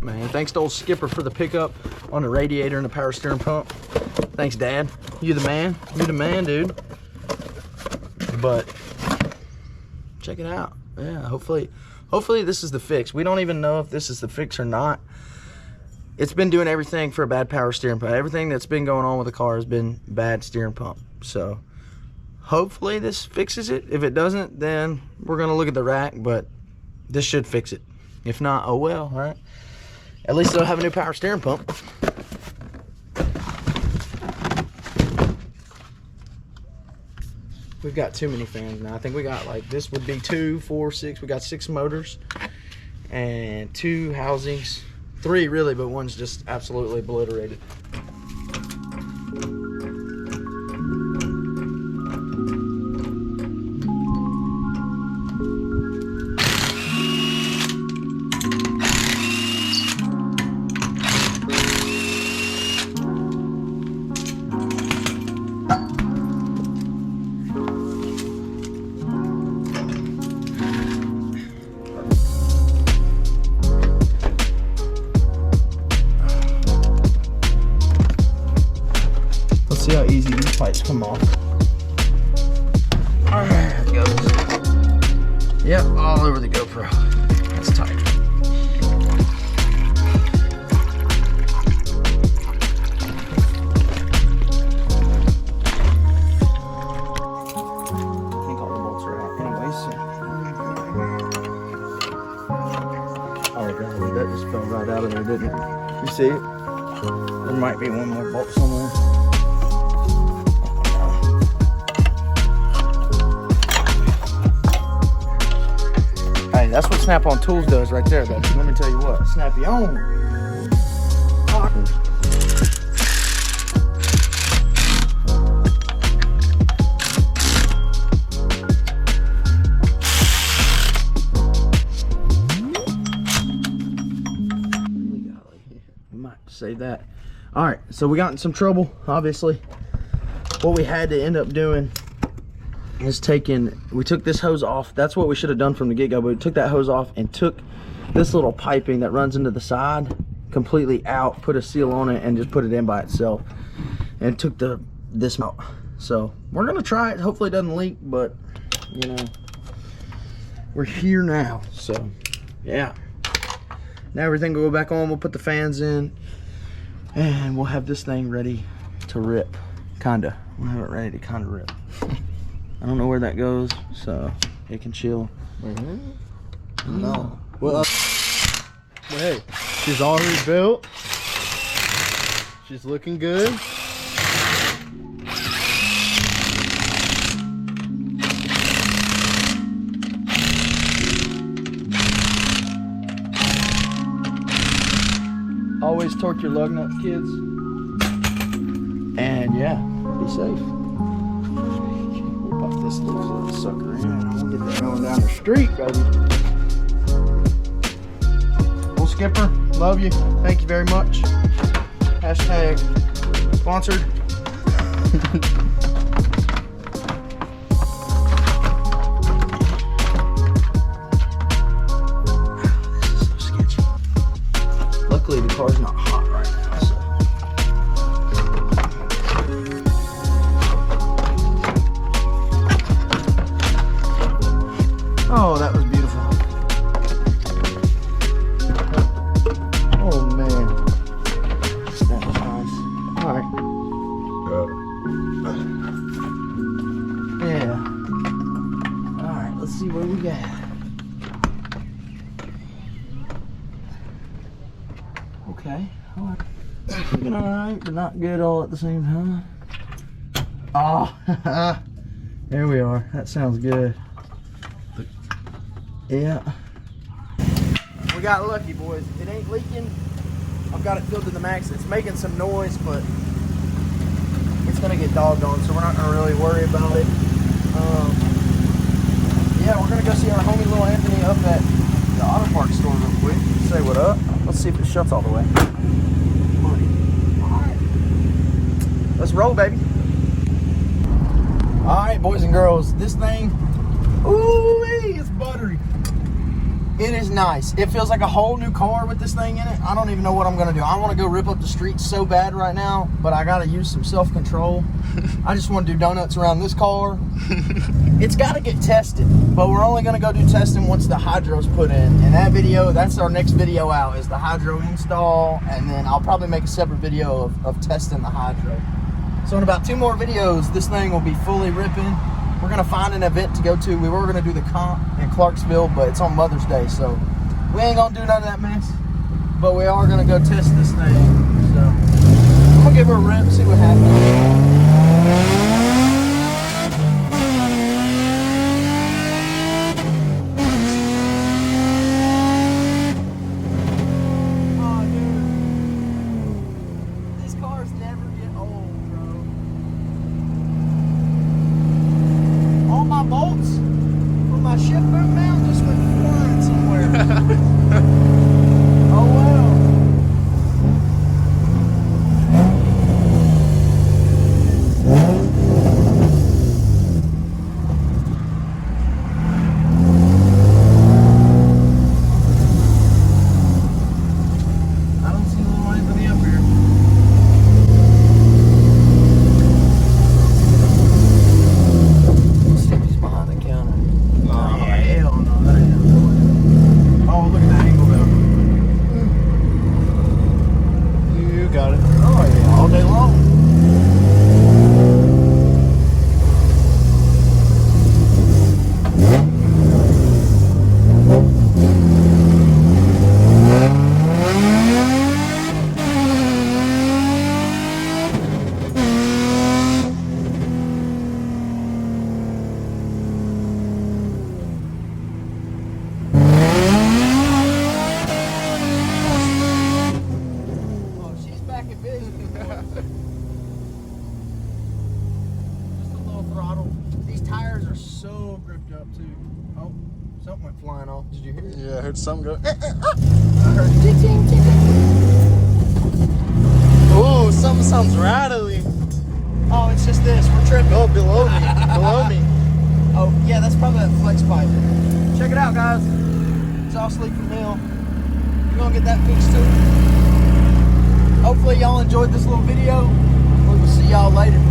man. Thanks to old Skipper for the pickup on the radiator and the power steering pump. Thanks, Dad. You the man. You the man, dude. But check it out. Yeah, hopefully this is the fix. We don't even know if this is the fix or not. It's been doing everything for a bad power steering pump. Everything that's been going on with the car has been bad steering pump. So hopefully this fixes it. If it doesn't, then we're gonna look at the rack, but this should fix it. If not, oh well, right? At least it'll have a new power steering pump. We've got too many fans now. I think we got like, this would be 2, 4, 6. We got 6 motors and 2 housings. 3 really, but one's just absolutely obliterated. See how easy these pipes come off. All right, there it goes. Yep, all over the GoPro. That's tight. I think all the bolts are out anyway, so. Oh god, that just fell right out of there, didn't it? You see it? There might be one more bolt somewhere. That's what Snap-on Tools does right there, baby. Let me tell you what. Snap you on. We might save that. All right, so we got in some trouble, obviously. What we had to end up doing is we took this hose off. That's what we should have done from the get-go, but we took that hose off and took this little piping that runs into the side completely out, put a seal on it, and just put it in by itself, and took this out. So we're gonna try it. Hopefully it doesn't leak, but you know, we're here now. So yeah, now everything will go back on. We'll put the fans in, and we'll have this thing ready to rip. We'll have it ready to kind of rip. I don't know where that goes, so it can chill. No. Well, hey, she's already built. She's looking good. Always torque your lug nuts, kids. And yeah, be safe. Puff this little sucker in, and we'll get that going down the street, baby. Well, Skipper, love you. Thank you very much. Hashtag sponsored. This is so sketchy. Luckily, the car's not hot right now, so. Oh, that was beautiful. Oh man, that was nice. All right. Yeah. All right. Let's see what we got. Okay. All right. Looking all right, but not good all at the same time. Oh, there we are. That sounds good. Yeah. We got lucky, boys. It ain't leaking. I've got it filled to the max. It's making some noise, but it's gonna get dogged on, so we're not gonna really worry about it. Yeah, we're gonna go see our homie little Anthony up at the auto parts store real quick. Say what up. Let's see if it shuts all the way. All right. Let's roll, baby. All right, boys and girls. This thing, ooh, it's buttery. It is nice. It feels like a whole new car with this thing in it. I don't even know what I'm going to do. I want to go rip up the streets so bad right now, but I got to use some self-control. I just want to do donuts around this car. It's got to get tested, but we're only going to go do testing once the hydro's put in. And that video, that's our next video out, is the hydro install, and then I'll probably make a separate video of testing the hydro. So in about 2 more videos, this thing will be fully ripping. We're going to find an event to go to. We were going to do the comp in Clarksville, but it's on Mother's Day, so we ain't going to do none of that mess. But we are going to go test this thing. So I'm going to give her a rip, see what happens. Something went flying off. Did you hear it? Yeah, I heard something go. I heard ting ting ting. Oh, something sounds rattling. Oh, it's just this. We're tripping. Oh, below me. Below me. Oh, yeah, that's probably that flex pipe. Check it out, guys. Exhaust leak from Hill. We're gonna get that fixed too. Hopefully y'all enjoyed this little video. We will see y'all later.